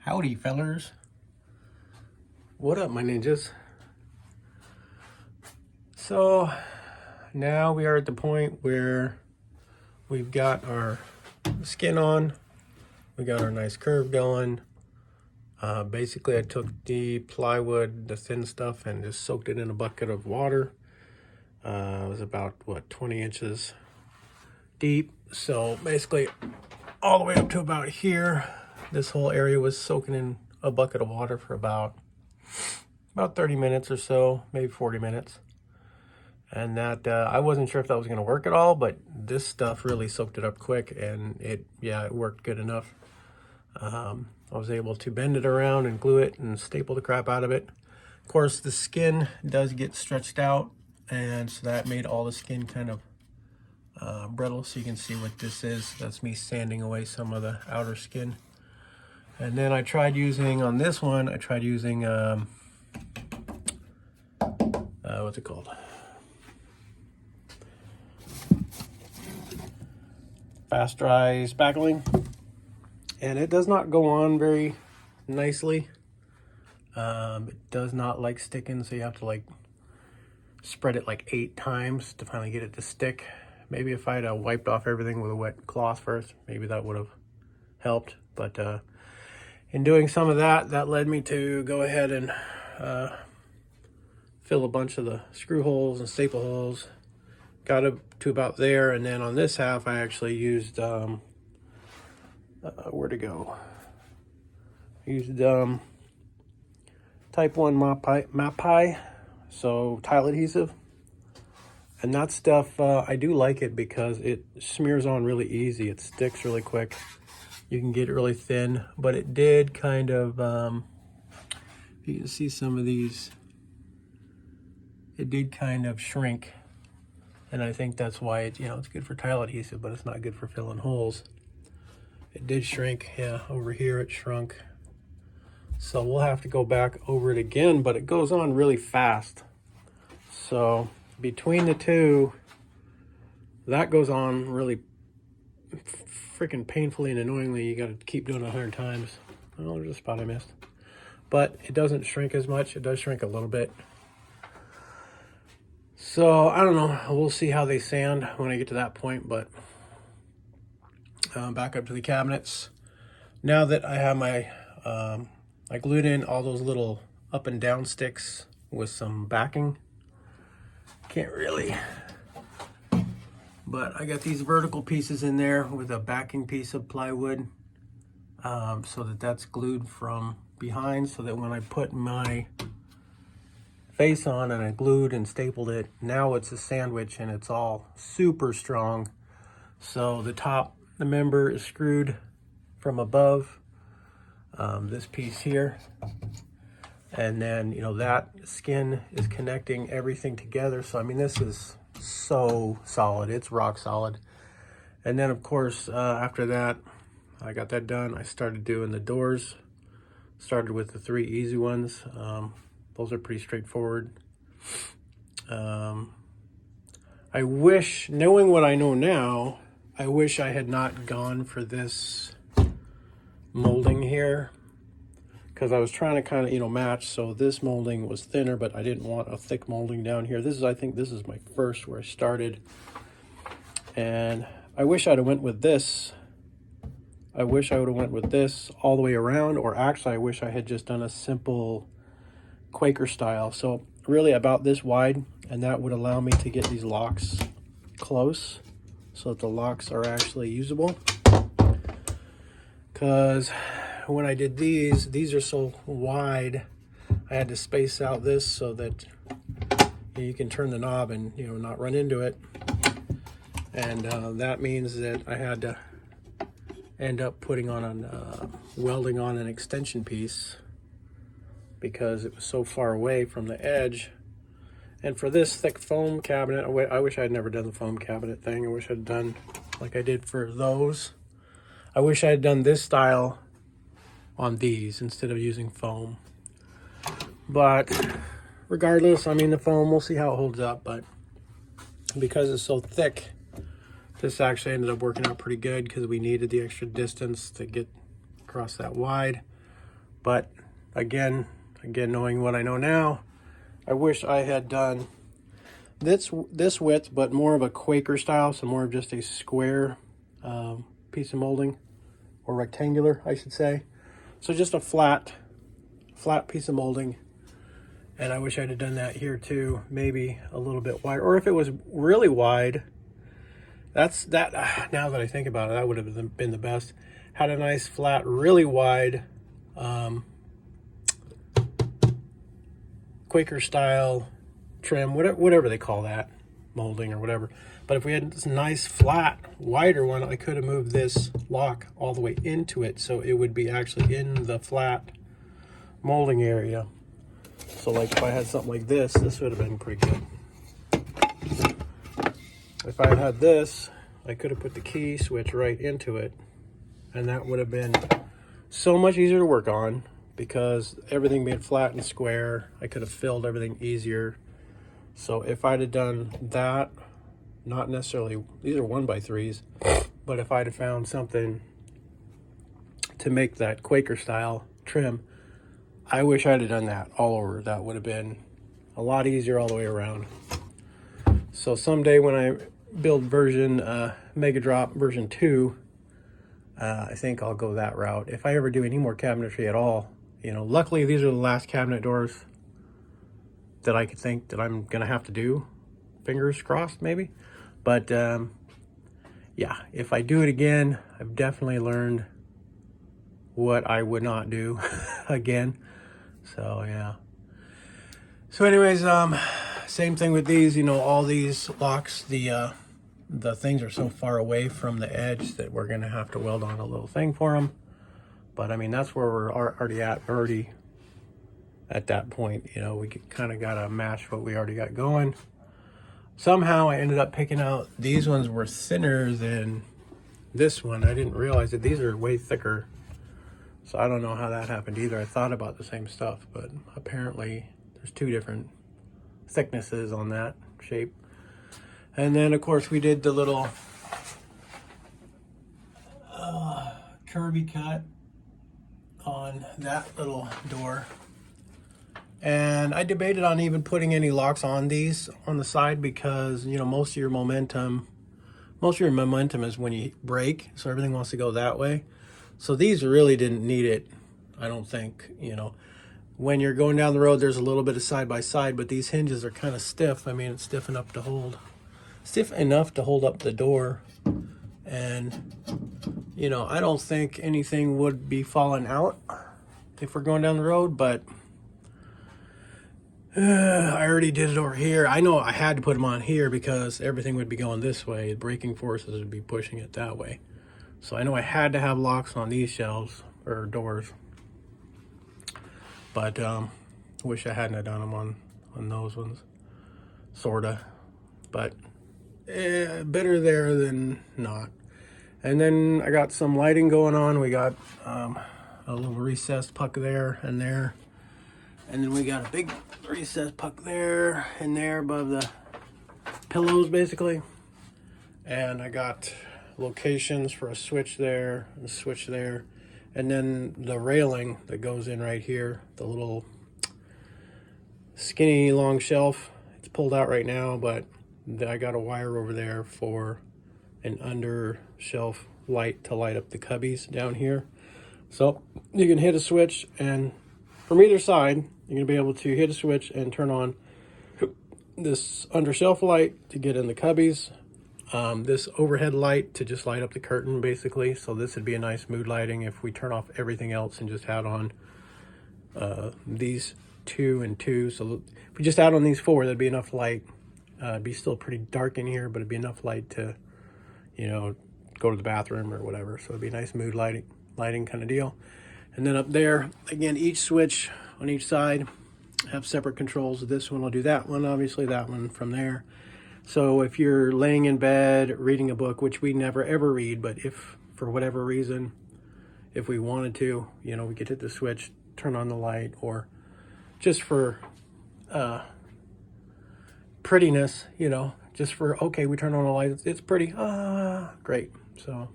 Howdy, fellers. What up, my ninjas? So now we are at the point where we've got our skin on. We got our nice curve going. Basically, I took the plywood, the thin stuff, and just soaked it in a bucket of water. It was about, 20 inches deep. So basically, all the way up to about here, this whole area was soaking in a bucket of water for about 30 minutes or so, maybe 40 minutes. And that, I wasn't sure if that was going to work at all, but this stuff really soaked it up quick, and it worked good enough. I was able to bend it around and glue it and staple the crap out of it. Of course, the skin does get stretched out, and so that made all the skin kind of brittle. So you can see what this is. That's me sanding away some of the outer skin. And then I tried using, on this one, what's it called? Fast dry spackling. And it does not go on very nicely. It does not like sticking, so you have to like spread it like 8 times to finally get it to stick. Maybe if I'd wiped off everything with a wet cloth first, maybe that would have helped. But in doing some of that, that led me to go ahead and fill a bunch of the screw holes and staple holes. Got up to about there, and then on this half, I actually used where to go? Used type 1 MAPI, so tile adhesive. And that stuff, I do like it because it smears on really easy. It sticks really quick. You can get it really thin, but it did kind of, you can see some of these, it did kind of shrink. And I think that's why it, it's good for tile adhesive, but it's not good for filling holes. It did shrink, yeah, over here it shrunk. So we'll have to go back over it again, but it goes on really fast. So between the two, that goes on really freaking painfully and annoyingly. You got to keep doing it 100 times. Oh, there's a spot I missed. But it doesn't shrink as much. It does shrink a little bit. So I don't know. We'll see how they sand when I get to that point, but back up to the cabinets. Now that I have my, I glued in all those little up and down sticks with some backing. Can't really, but I got these vertical pieces in there with a backing piece of plywood, so that's glued from behind, so that when I put my face on and I glued and stapled it, now it's a sandwich and it's all super strong. So the member is screwed from above, this piece here, and then that skin is connecting everything together. So I mean, this is so solid. It's rock solid. And then of course, after that, I got that done. I started doing the doors. Started with the 3 easy ones. Those are pretty straightforward. I wish, knowing what I know now, I wish I had not gone for this molding here, because I was trying to kind of, match. So this molding was thinner, but I didn't want a thick molding down here. I think this is my first where I started. And I wish I'd have went with this. I wish I would have went with this all the way around, or actually I wish I had just done a simple Quaker style. So really about this wide, and that would allow me to get these locks close so that the locks are actually usable. Because when I did these are so wide, I had to space out this so that you can turn the knob and not run into it. And that means that I had to end up putting on welding on an extension piece, because it was so far away from the edge. And for this thick foam cabinet, I wish I had never done the foam cabinet thing. I wish I'd done like I did for those. I wish I had done this style on these instead of using foam. But regardless, I mean, the foam, we'll see how it holds up. But because it's so thick, this actually ended up working out pretty good, because we needed the extra distance to get across that wide. But again, knowing what I know now, I wish I had done this width, but more of a Quaker style, so more of just a square piece of molding, or rectangular, I should say. So just a flat piece of molding. And I wish I'd have done that here too, maybe a little bit wide, or if it was really wide. Now that I think about it, that would have been the best. Had a nice flat, really wide Quaker style trim, whatever they call that, molding or whatever. But if we had this nice flat, wider one, I could have moved this lock all the way into it, so it would be actually in the flat molding area. So like if I had something like this would have been pretty good. If I had this, I could have put the key switch right into it, and that would have been so much easier to work on, because everything being flat and square, I could have filled everything easier. So if I'd have done that, not necessarily, these are 1x3s, but if I'd have found something to make that Quaker style trim, I wish I'd have done that all over. That would have been a lot easier all the way around. So someday when I build MegaDrop version 2, I think I'll go that route. If I ever do any more cabinetry at all, you know, luckily these are the last cabinet doors that I could think that I'm gonna have to do. Fingers crossed, maybe. But yeah, if I do it again, I've definitely learned what I would not do again. So yeah. So anyways, same thing with these. You know, all these locks, the things are so far away from the edge that we're gonna have to weld on a little thing for them. But I mean, that's where we're already at that point. You know, we kind of gotta match what we already got going. Somehow I ended up picking out, these ones were thinner than this one. I didn't realize that these are way thicker. So I don't know how that happened either. I thought about the same stuff, but apparently there's two different thicknesses on that shape. And then of course we did the little curvy cut on that little door. And I debated on even putting any locks on these on the side, because, you know, most of your momentum is when you brake, so everything wants to go that way. So these really didn't need it, I don't think. You know, when you're going down the road, there's a little bit of side by side, but these hinges are kind of stiff. I mean, it's stiff enough to hold up the door. And, you know, I don't think anything would be falling out if we're going down the road, but I already did it over here. I know I had to put them on here because everything would be going this way. The braking forces would be pushing it that way. So I know I had to have locks on these shelves or doors. But wish I hadn't have done them on those ones. Sorta. But better there than not. And then I got some lighting going on. We got a little recessed puck there and there. And then we got a big recessed puck there and there above the pillows, basically. And I got locations for a switch there, a switch there, and then the railing that goes in right here, the little skinny long shelf. It's pulled out right now, but I got a wire over there for an under shelf light to light up the cubbies down here. So you can hit a switch, and from either side you're gonna be able to hit a switch and turn on this under shelf light to get in the cubbies. This overhead light to just light up the curtain, basically. So this would be a nice mood lighting if we turn off everything else and just had on these 2 and 2. So if we just add on these 4, that'd be enough light. It'd be still pretty dark in here, but it'd be enough light to, you know, go to the bathroom or whatever. So it'd be a nice mood lighting kind of deal. And then up there, again, each switch on each side have separate controls. This one will do that one, obviously that one from there. So if you're laying in bed reading a book, which we never ever read, but if for whatever reason, if we wanted to, you know, we could hit the switch, turn on the light, or just for prettiness, you know, just for, okay, we turn on the light, it's pretty, great. So,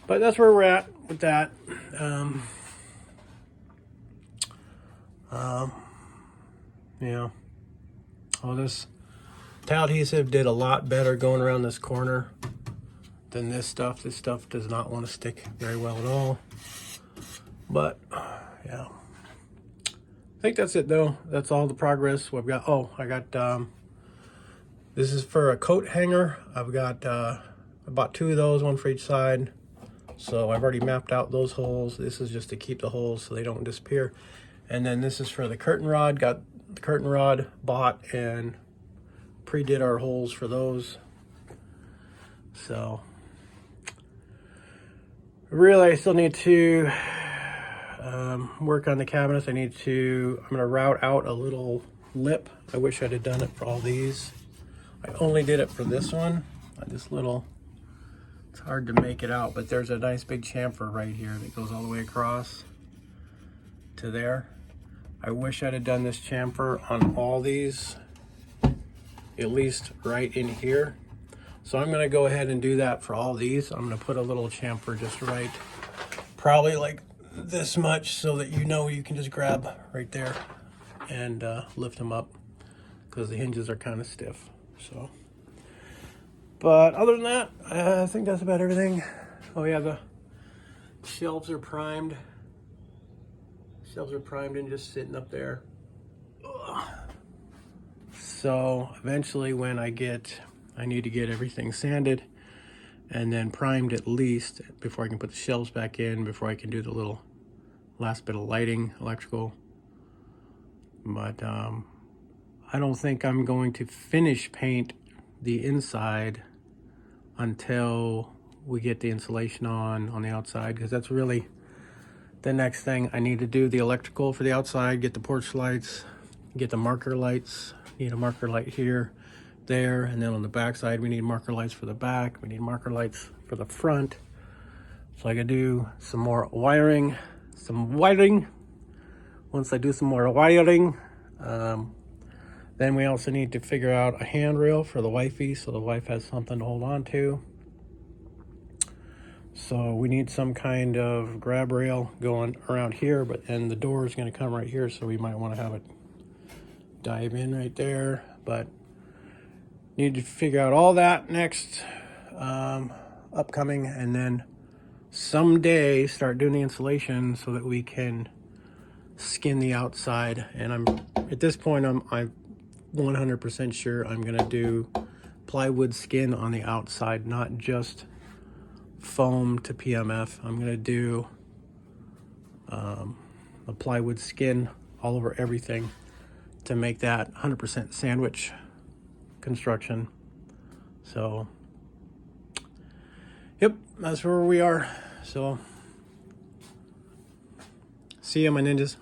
but that's where we're at with that. Yeah. All this towel adhesive did a lot better going around this corner than this stuff. This stuff does not want to stick very well at all. But yeah, I think that's it though. That's all the progress we've got. Oh, I got this is for a coat hanger. I've got I bought 2 of those, one for each side. So I've already mapped out those holes. This is just to keep the holes so they don't disappear. And then this is for the curtain rod. Got the curtain rod bought and pre-did our holes for those. So really I still need to work on the cabinets. I'm gonna route out a little lip. I wish I'd have done it for all these. I only did it for this one. This little, it's hard to make it out, but there's a nice big chamfer right here that goes all the way across to there. I wish I'd have done this chamfer on all these, at least right in here. So I'm gonna go ahead and do that for all these. I'm gonna put a little chamfer just right, probably like this much, so that you can just grab right there and lift them up, because the hinges are kind of stiff. So, but other than that, I think that's about everything. Oh yeah, the shelves are primed. Shelves are primed and just sitting up there. Ugh. So eventually when I need to get everything sanded and then primed at least before I can put the shelves back in, before I can do the little last bit of lighting, electrical. But I don't think I'm going to finish paint the inside until we get the insulation on the outside, because that's really the next thing. I need to do the electrical for the outside, get the porch lights, get the marker lights. Need a marker light here, there, and then on the back side we need marker lights for the back. We need marker lights for the front. So I gotta do some more wiring. Once I do some more wiring, then we also need to figure out a handrail for the wifey, so the wife has something to hold on to. So we need some kind of grab rail going around here, but then the door is going to come right here, so we might want to have it dive in right there. But need to figure out all that next, upcoming, and then someday start doing the insulation so that we can skin the outside. And I'm at this point I'm 100% sure I'm going to do plywood skin on the outside, not just foam to PMF. I'm going to do a plywood skin all over everything to make that 100% sandwich construction. So yep, that's where we are. So see ya, my ninjas.